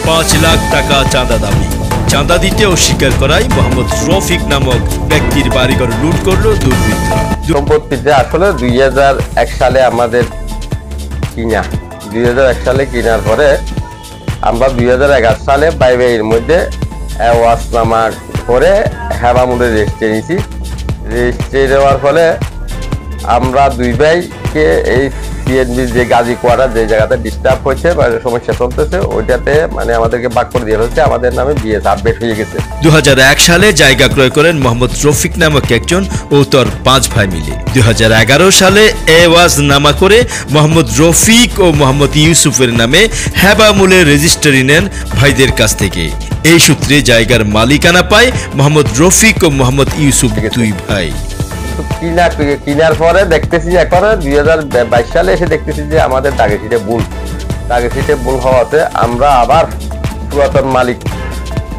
5 লাখ টাকা চাঁদা দাবি। চাঁদা দিতে অস্বীকার করায় মোহাম্মদ রফিক নামক ব্যক্তির বাড়িঘর লুট করলো দুর্বৃত্তরা। সম্পত্তিতে আসলে 2001 সালে আমাদের কিনা, 2001 সালে কেনার পরে আমরা 2011 সালে বাইবের মধ্যে ওয়াসনামা করে হেবামুলে রেজিস্ট্রি নিয়েছি। রেজিস্ট্রি দেওয়ার ফলে আমরা দুই ভাইকে এই সিএনবির যে গাজী কোয়ার্টার যে জায়গাতে ডিস্টার্ব হয়েছে বা সমস্যা চলতেছে ওইটাতে মানে আমাদেরকে ভাগ করে দিয়ে হচ্ছে, আমাদের নামে বিএস আপডেট হয়ে গেছে। 2001 সালে জায়গা ক্রয় করেন মোহাম্মদ রফিক নামক একজন ও তার 5 ভাই মিলে। 2011 সালে এওয়াজ নামা করে মোহাম্মদ রফিক ও মোহাম্মদ ইউসুফের নামে হেবামুলে রেজিস্ট্রি নেন ভাইদের কাছ থেকে। এই সূত্রে জায়গার মালিকানা পায় মোহাম্মদ রফিক ও মোহাম্মদ ইউসুফ দুই ভাই। কিনার পরে দেখতেছি এখন 2022 সালে এসে দেখতেছি যে আমাদের দাগে সিটে ভুল হওয়াতে আমরা আবার পুরাতন মালিক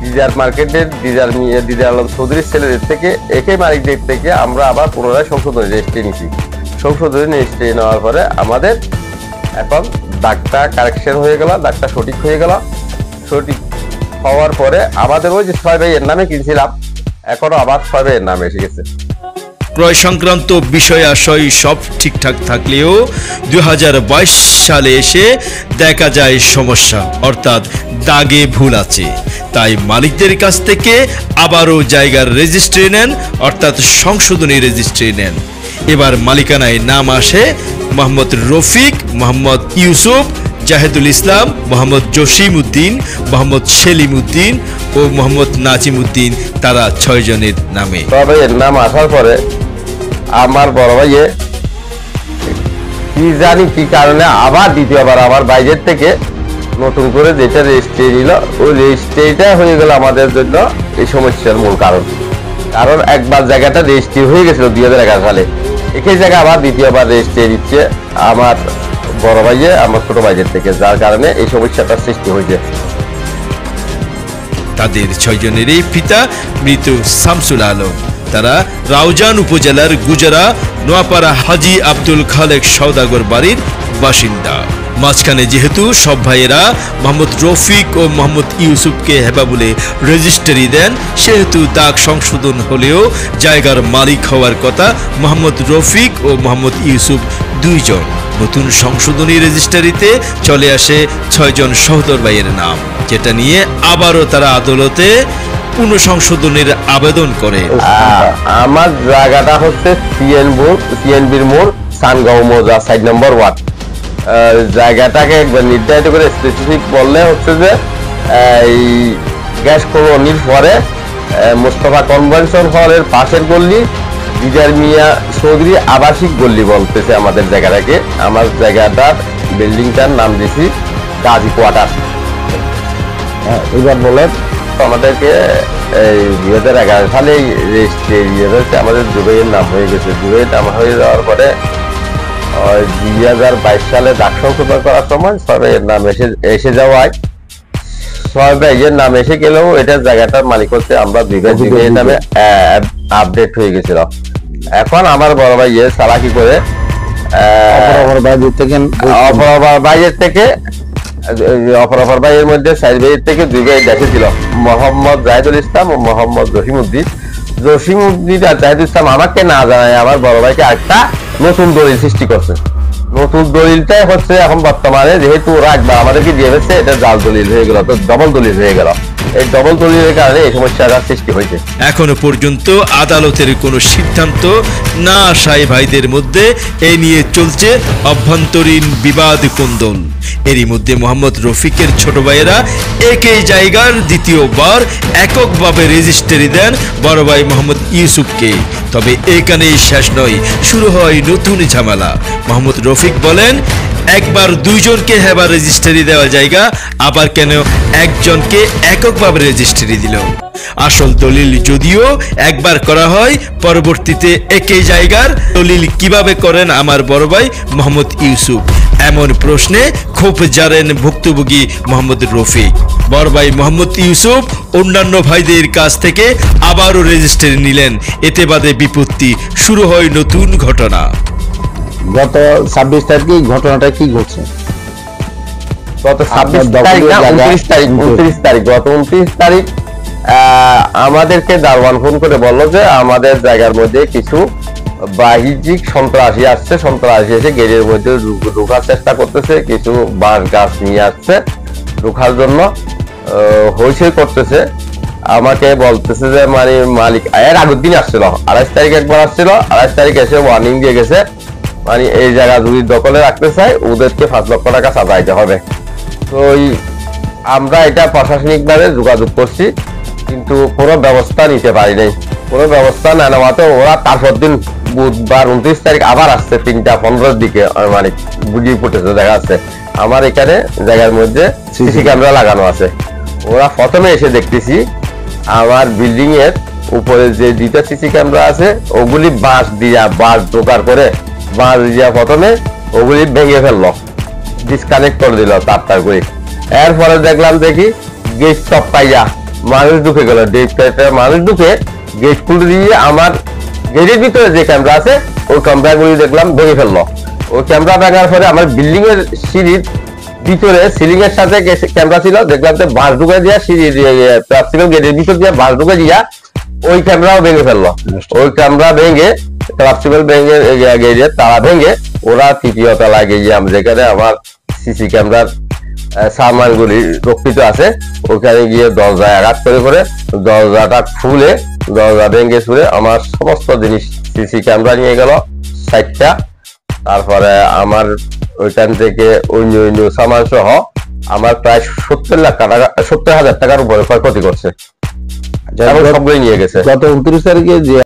ডিজার মার্কেটের দিদার আলম চৌধুরীর ছেলেদের থেকে একই মালিকদের থেকে আমরা আবার পুনরায় সংশোধনী রেজিস্ট্রি নিয়েছি। সংশোধনী রেজিস্ট্রি নেওয়ার পরে আমাদের এখন দাগটা কারেকশন হয়ে গেল, দাগটা সঠিক হয়ে গেল। সঠিক হওয়ার পরে আমাদের ওই যে 6 ভাইয়ের নামে কিনছিলাম এখনো আবার 6 ভাইয়ের নামে এসে গেছে। ক্রয় সংক্রান্ত বিষয়াশয় সব ঠিকঠাক থাকলেও 2022 সালে এসে দেখা যায় সমস্যা, অর্থাৎ দাগে ভুল আছে। তাই মালিকদের কাছ থেকে আবারও জায়গার রেজিস্ট্রি নেন, অর্থাৎ সংশোধনী রেজিস্ট্রি নেন। এবার মালিকানায় নাম আসে মোহাম্মদ রফিক, মোহাম্মদ ইউসুফ, জাহেদুল ইসলাম, মোহাম্মদ জসিম উদ্দিন, মোহাম্মদ সেলিম উদ্দিন ও মোহাম্মদ নাজিম উদ্দিন, তারা 6 জনের নামে। তবে এর নাম আসার পরে আমার বড় ভাইয়ে কি জানি কি কারণে আবার দ্বিতীয়বার আমার বাইরের থেকে নতুন করে যেটা রেজিস্ট্রি নিল, ওই রেজিস্ট্রিটা হয়ে গেল আমাদের জন্য এই সমস্যার মূল কারণ। কারণ একবার জায়গাটা রেজিস্ট্রি হয়ে গেছিল 2011 সালে, একই জায়গা আবার দ্বিতীয়বার রেজিস্ট্রি দিচ্ছে আমার বড় ভাইয়ে আমার ছোট ভাইদের থেকে, যার কারণে এই সমস্যাটার সৃষ্টি হয়েছে। তাদের 6 জনেরই পিতা মৃত শামসুল আলম। তারা রাউজান উপজেলার গুজরা নোয়াপাড়া হাজি আব্দুল খালেক সওদাগর বাড়ির বাসিন্দা। মাঝখানে যেহেতু সব ভাইয়েরা মোহাম্মদ রফিক ও মোহাম্মদ ইউসুফকে হেবামুলে রেজিস্ট্রি দেন, সেহেতু দাগ সংশোধন হলেও জায়গার মালিক হওয়ার কথা মোহাম্মদ রফিক ও মোহাম্মদ ইউসুফ 2 জন। নতুন সংশোধনী রেজিস্ট্রিতে চলে আসে 6 জন সহোদর ভাইয়ের নাম, যেটা নিয়ে আবারও তারা আদালতে পুনঃসংশোধনের আবেদন করে। আমার জায়গাটা হচ্ছে সিএনবির মোড়, সানগাঁও মৌজা 7 নম্বর ওয়ার্ড। জায়গাটাকে একবার নির্ধারিত করে স্পেসিফিক বললে হচ্ছে যে এই গ্যাস কলোনির পরে মোস্তফা কনভেনশন হলের পাশের গল্লি দিদার মিয়া চৌধুরী আবাসিক গল্লি বলতেছে আমাদের জায়গাটাকে। আমার জায়গাটার বিল্ডিংটার নাম দিয়েছি গাজী কোয়ার্টার। এবার বলেন আমাদেরকে এই 2011 সালে রেজিস্ট্রি আমাদের দুবাইয়ের নাম হয়ে গেছে। দুবাইয়ের নাম হয়ে যাওয়ার পরে 2022 সালে দাগ সংশোধন করার সময় 6 ভাইয়ের নাম এসে যাওয়ায় 6 ভাইয়ের নাম এসে গেলেও এটার জায়গাটার মালিক হচ্ছে আমরা 2 ভাইয়ের নামে আপডেট হয়ে গেছিল। এখন আমার বড় ভাইয়ে চালাকি করে অপর ভাইয়ের মধ্যে 4 ভাইয়ের থেকে 2 ভাই দেখেছিল, মোহাম্মদ জাহিদুল ইসলাম ও মোহাম্মদ জসিম উদ্দিন আর জাহিদুল ইসলাম আমাকে না জানায় আমার বড় ভাইকে একটা নতুন দলিল সৃষ্টি করছে। নতুন দলিলটাই হচ্ছে এখন বর্তমানে যেহেতু ওরা একবার আমাদেরকে দিয়ে গেছে, এটা জাল দলিল হয়ে গেল, তো ডবল দলিল হয়ে গেল। এই ডবল দলিলের কারণে এই সমস্যাটা সৃষ্টি হয়েছে। এখনো পর্যন্ত আদালতের কোনো সিদ্ধান্ত না আসায় ভাইদের মধ্যে এ নিয়ে চলছে অভ্যন্তরীণ বিবাদ কোন্দল। এরই মধ্যে মোহাম্মদ রফিকের ছোট ভাইয়েরা একই জায়গার দ্বিতীয়বার এককভাবে রেজিস্ট্রি দেন বড় ভাই মোহাম্মদ ইউসুফকে। তবে এখানেই শেষ নয়, শুরু হয় নতুন ঝামেলা। মোহাম্মদ রফিক বলেন, একবার 2 জনকে হেবা রেজিস্ট্রি দেওয়া জায়গা আবার কেন একজনকে এককভাবে রেজিস্ট্রি দিল? আসল দলিল যদিও একবার করা হয়, পরবর্তীতে একই জায়গার দলিল কিভাবে করেন আমার বড় ভাই মোহাম্মদ ইউসুফ? এমন প্রশ্নে ক্ষোভ জারেন ভুক্তভোগী মোহাম্মদ রফিক। বড় ভাই মোহাম্মদ ইউসুফ অন্যান্য ভাইদের কাছ থেকে আবারও রেজিস্ট্রি নিলেন। এতে বাদে বিপত্তি, শুরু হয় নতুন ঘটনা। গত 26 তারিখে ঘটনাটা কি ঘটছে? গত 26 তারিখ না 29 তারিখ গত 29 তারিখ আমাদেরকে দারোয়ান ফোন করে বললো যে আমাদের জায়গার মধ্যে কিছু বাহ্যিক সন্ত্রাসী আসছে, সন্ত্রাসী এসে গেটের মধ্যে ঢোকার চেষ্টা করতেছে, কিছু বাঁশ গাছ নিয়ে আসছে ঢোকার জন্য, হইচই করতেছে। আমাকে বলতেছে যে মানে মালিক এর আগের দিন আসছিল, 28 তারিখ একবার আসছিল, 28 তারিখ এসে ওয়ার্নিং দিয়ে গেছে মানে এই জায়গা যদি দখলে রাখতে চাই ওদেরকে 5 লক্ষ টাকা চাঁদাইতে হবে। তো আমরা এটা প্রশাসনিক ভাবে যোগাযোগ করছি, কিন্তু কোনো ব্যবস্থা নিতে পারি নাই। কোনো ব্যবস্থা না নেওয়াতে ওরা তারপর দিন বুধবার 29 তারিখ আবার আসছে 3:15 দিকে, মানে বুঝিয়ে ফুটেছে দেখা যাচ্ছে আমার এখানে জায়গার মধ্যে সিসি ক্যামেরা লাগানো আছে। ওরা প্রথমে এসে দেখতেছি আমার বিল্ডিং এর উপরে যে 2টা সিসি ক্যামেরা আছে ওগুলি বাঁশ ঢোকার করে বাঁশ দিয়া প্রথমে ওগুলি ভেঙে ফেললো, ডিসকানেক্ট করে দিল তার করে। এরপরে দেখলাম দেখি গেট সব পাইয়া মানুষ ঢুকে গেল, মানুষ ঢুকে গেট খুলে দিয়ে আমার গেটের ভিতরে যে ক্যামেরা আছে ওই ক্যামেরাগুলি দেখলাম ভেঙে ফেললো। ওই ক্যামেরা ভাঙার পরে আমার বিল্ডিং এর সিঁড়ির ভিতরে সিলিং এর সাথে ক্যামেরা ছিল, দেখলাম যে বাঁশ ঢুকে দিয়া সিঁড়ি গেটের ভিতর দিয়ে বাঁশ ঢুকে দিয়া ওই ক্যামেরাও ভেঙে ফেললো। ওই ক্যামেরা ভেঙে ক্লাবসিবল ভেঙে গেটের তারা ভেঙে ওরা 3য় তলায় গিয়ে যেখানে আমার সিসি ক্যামেরার সামানগুলি রক্ষিত আছে ওখানে গিয়ে দরজায় আঘাত করে দরজাটা খুলে দরজা ভেঙে ছুড়ে আমার সমস্ত জিনিস সিসি ক্যামেরা নিয়ে গেল 60টা। তারপরে আমার ওইখান থেকে অন্য সামান সহ আমার প্রায় 70,000 টাকার উপরে ক্ষয়ক্ষতি করছে, সবগুলো নিয়ে গেছে। গত 29 তারিখে যে